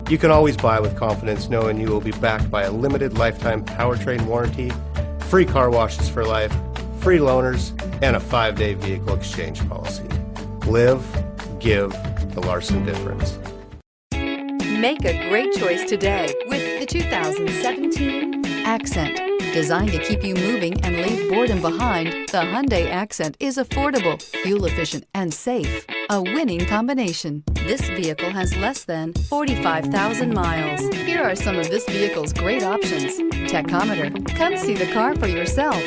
You can always buy with confidence knowing you will be backed by a limited lifetime powertrain warranty, free car washes for life, free loaners, and a 5-day vehicle exchange policy. Live, give the Larson difference. Make a great choice today with the 2017 Accent. Designed to keep you moving and leave boredom behind, the Hyundai Accent is affordable, fuel-efficient, and safe. A winning combination. This vehicle has less than 45,000 miles. Here are some of this vehicle's great options: tachometer. Come see the car for yourself.